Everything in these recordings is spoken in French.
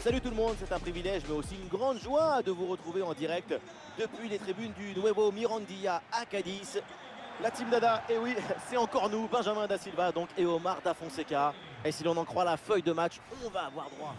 Salut tout le monde, c'est un privilège mais aussi une grande joie de vous retrouver en direct depuis les tribunes du Nuevo Mirandilla à Cadiz. La Team Dada, et oui, c'est encore nous, Benjamin Da Silva donc, et Omar Da Fonseca. Et si l'on en croit la feuille de match, on va avoir droit.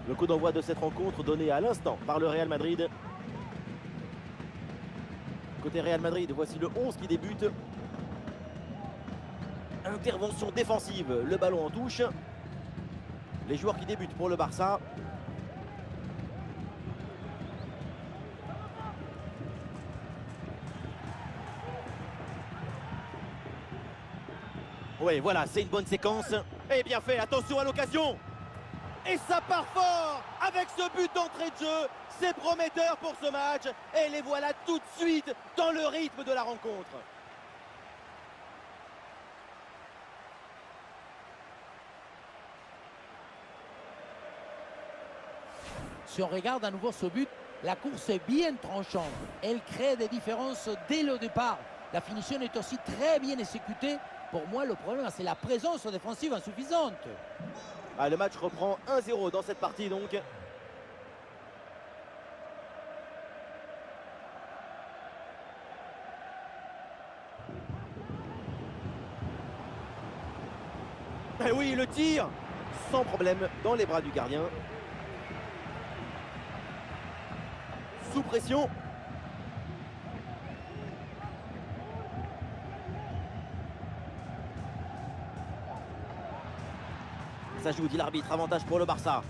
Le coup d'envoi de cette rencontre donné à l'instant par le Real Madrid. Côté Real Madrid, voici le 11 qui débute. Intervention défensive, le ballon en touche. Les joueurs qui débutent pour le Barça. Oui, voilà, c'est une bonne séquence. Et bien fait, attention à l'occasion. Et ça part fort avec ce but d'entrée de jeu. C'est prometteur pour ce match. Et les voilà tout de suite dans le rythme de la rencontre. Si on regarde à nouveau ce but, la course est bien tranchante. Elle crée des différences dès le départ. La finition est aussi très bien exécutée. Pour moi, le problème, c'est la présence défensive insuffisante. Ah, le match reprend 1-0 dans cette partie donc. Et oui, le tir sans problème dans les bras du gardien. Sous pression. Ça joue, dit l'arbitre, avantage pour le Barça.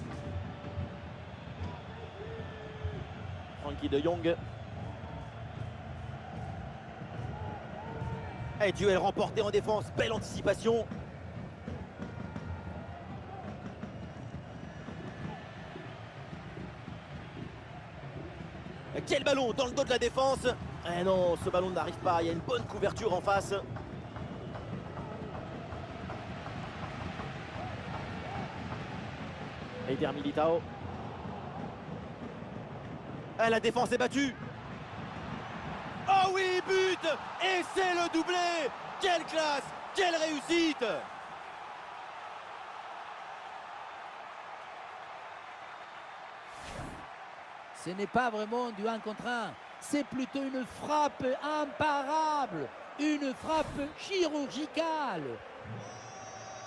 Frenkie de Jong. Et duel remporté en défense, belle anticipation. Et quel ballon dans le dos de la défense. Eh non, ce ballon n'arrive pas, il y a une bonne couverture en face. Eder Militao. Ah, la défense est battue. Oh oui, but. Et c'est le doublé. Quelle classe, quelle réussite. Ce n'est pas vraiment du 1 contre 1. C'est plutôt une frappe imparable. Une frappe chirurgicale.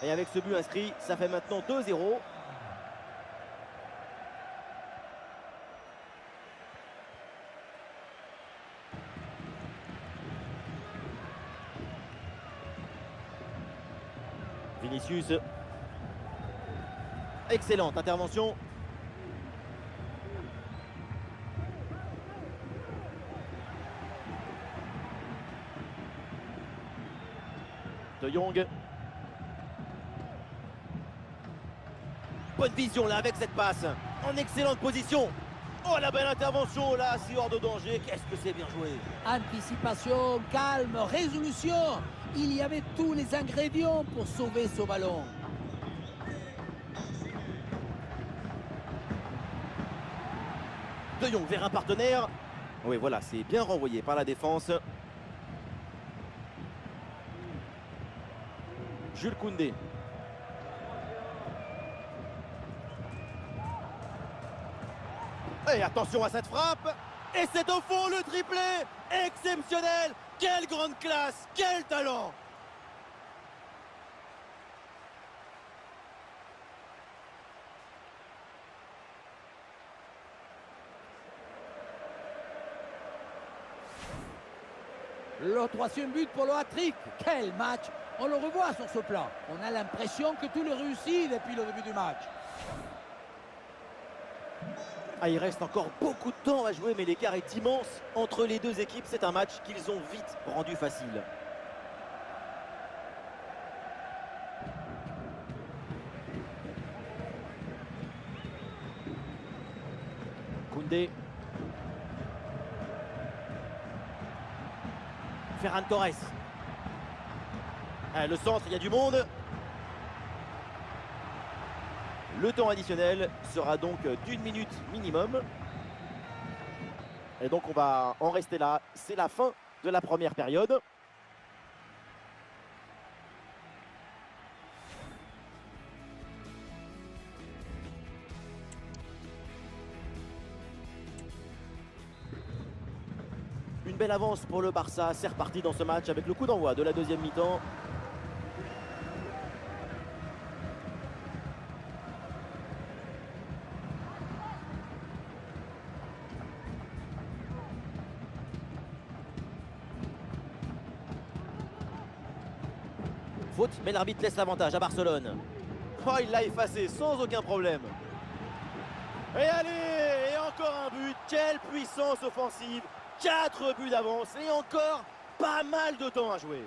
Et avec ce but inscrit, ça fait maintenant 2-0. Vinicius. Excellente intervention. De Jong. Bonne vision là avec cette passe. En excellente position. Oh la belle intervention là, c'est hors de danger. Qu'est-ce que c'est bien joué. Anticipation, calme, résolution. Il y avait tous les ingrédients pour sauver ce ballon. De Jong vers un partenaire. Oui voilà, c'est bien renvoyé par la défense. Jules Koundé. Et attention à cette frappe. Et c'est au fond le triplé. Exceptionnel. Quelle grande classe. Quel talent. Le troisième but pour le hat-trick. Quel match! On le revoit sur ce plan. On a l'impression que tout le réussit depuis le début du match. Ah, il reste encore beaucoup de temps à jouer, mais l'écart est immense entre les deux équipes. C'est un match qu'ils ont vite rendu facile. Koundé. Ferran Torres. Ah, le centre, il y a du monde. Le temps additionnel sera donc d'1 minute minimum. Et donc on va en rester là. C'est la fin de la première période. Une belle avance pour le Barça. C'est reparti dans ce match avec le coup d'envoi de la deuxième mi-temps. Faute, mais l'arbitre laisse l'avantage à Barcelone. Oh, il l'a effacé sans aucun problème. Et allez, et encore un but. Quelle puissance offensive. 4 buts d'avance et encore pas mal de temps à jouer.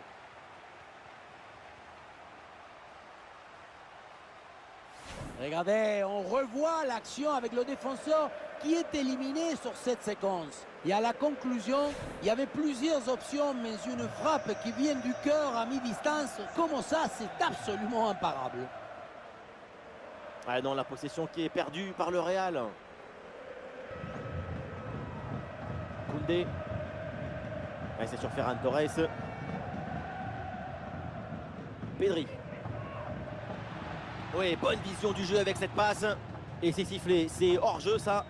Regardez, on revoit l'action avec le défenseur qui est éliminé sur cette séquence. Et à la conclusion, il y avait plusieurs options, mais une frappe qui vient du cœur à mi-distance, comme ça, c'est absolument imparable. Ah non, la possession qui est perdue par le Real. Koundé. Ah, c'est sur Ferran Torres. Pedri. Oui, bonne vision du jeu avec cette passe. Et c'est sifflé, c'est hors-jeu ça.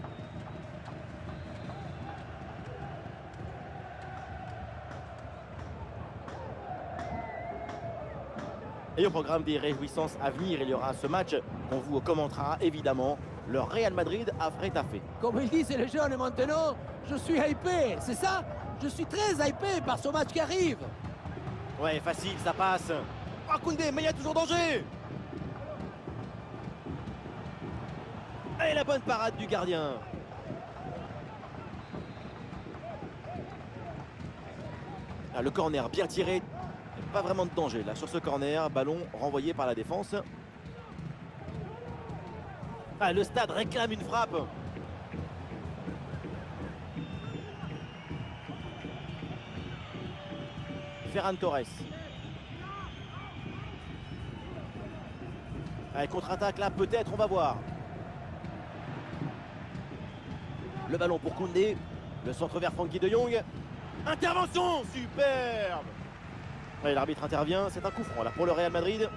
Et au programme des réjouissances à venir, il y aura ce match qu'on vous commentera évidemment. Le Real Madrid à Getafe. Comme il dit, c'est le jeune maintenant, je suis hypé, c'est ça? Je suis très hypé par ce match qui arrive. Ouais, facile, ça passe. Oh, Koundé, mais il y a toujours danger. Et la bonne parade du gardien. Ah, le corner bien tiré. Pas vraiment de danger là sur ce corner. Ballon renvoyé par la défense. Ah, le stade réclame une frappe. Ferran Torres. Allez, contre-attaque là, peut-être, on va voir. Le ballon pour Koundé. Le centre vers Frenkie de Jong. Intervention, superbe. Allez, l'arbitre intervient, c'est un coup franc là pour le Real Madrid.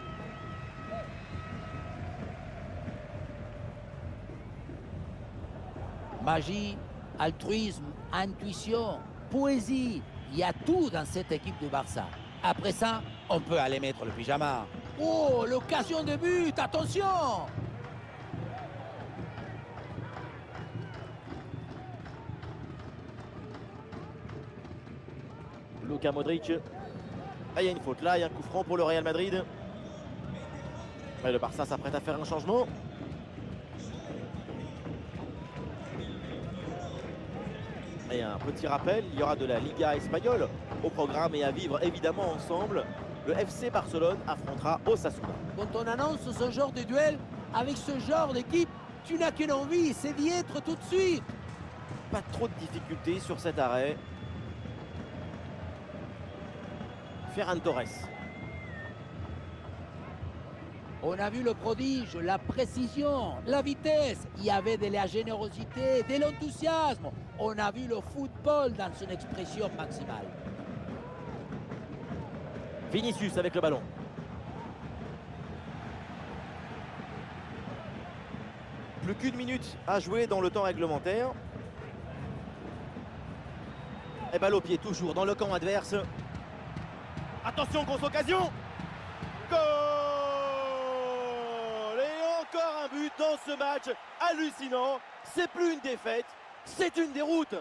Magie, altruisme, intuition, poésie, il y a tout dans cette équipe du Barça. Après ça, on peut aller mettre le pyjama. Oh, l'occasion de but, attention! Luka Modric. Ah, il y a une faute là, il y a un coup franc pour le Real Madrid. Et le Barça s'apprête à faire un changement. Et un petit rappel, il y aura de la Liga espagnole au programme et à vivre évidemment ensemble. Le FC Barcelone affrontera Osasuna. Quand on annonce ce genre de duel, avec ce genre d'équipe, tu n'as qu'une envie, c'est d'y être tout de suite. Pas trop de difficultés sur cet arrêt. Ferran Torres. On a vu le prodige, la précision, la vitesse. Il y avait de la générosité, de l'enthousiasme. On a vu le football dans son expression maximale. Vinicius avec le ballon. Plus qu'une minute à jouer dans le temps réglementaire. Et balle au pied toujours dans le camp adverse. Attention, grosse occasion. Goal! Et encore un but dans ce match hallucinant. C'est plus une défaite, c'est une déroute.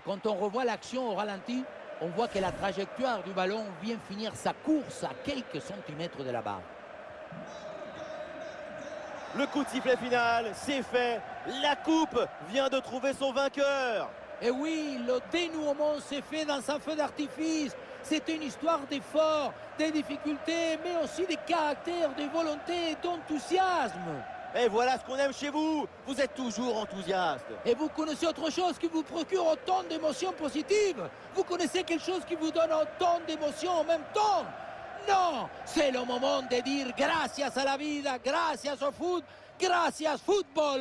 Quand on revoit l'action au ralenti, on voit que la trajectoire du ballon vient finir sa course à quelques centimètres de la barre. Le coup de sifflet final, c'est fait. La coupe vient de trouver son vainqueur. Et oui, le dénouement s'est fait dans un feu d'artifice. C'était une histoire d'efforts, des difficultés, mais aussi des caractères, de volonté et d'enthousiasme. Et voilà ce qu'on aime chez vous. Vous êtes toujours enthousiaste. Et vous connaissez autre chose qui vous procure autant d'émotions positives? Vous connaissez quelque chose qui vous donne autant d'émotions en même temps? Non, c'est le moment de dire gracias a la vida, gracias au foot, gracias football.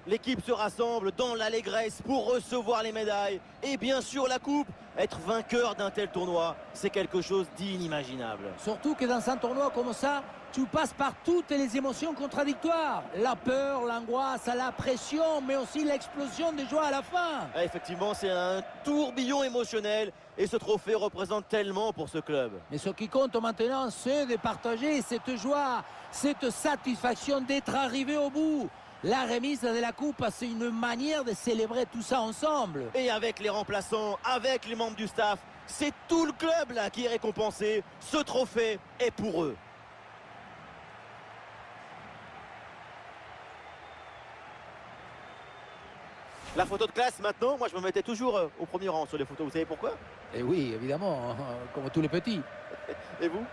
L'équipe se rassemble dans l'allégresse pour recevoir les médailles et bien sûr la coupe. Être vainqueur d'un tel tournoi, c'est quelque chose d'inimaginable. Surtout que dans un tournoi comme ça, tu passes par toutes les émotions contradictoires. La peur, l'angoisse, la pression, mais aussi l'explosion de joie à la fin. Effectivement, c'est un tourbillon émotionnel et ce trophée représente tellement pour ce club. Mais ce qui compte maintenant, c'est de partager cette joie, cette satisfaction d'être arrivé au bout. La remise de la coupe, c'est une manière de célébrer tout ça ensemble. Et avec les remplaçants, avec les membres du staff, c'est tout le club là qui est récompensé. Ce trophée est pour eux. La photo de classe maintenant, moi je me mettais toujours au premier rang sur les photos. Vous savez pourquoi? Et oui, évidemment, comme tous les petits. Et vous?